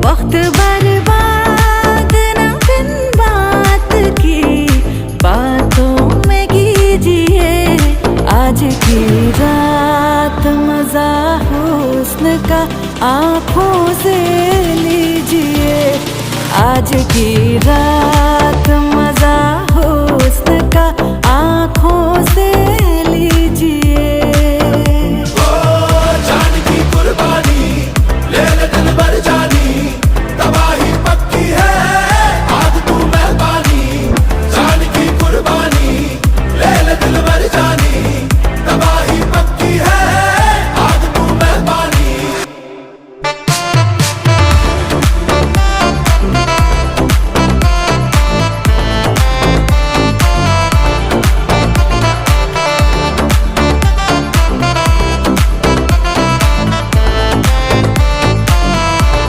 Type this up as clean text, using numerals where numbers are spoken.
वक्त बर्बाद न बिन बात की बातों में कीजिए। आज की रात मजा हुस्न का आँखों से लीजिए। आज की रात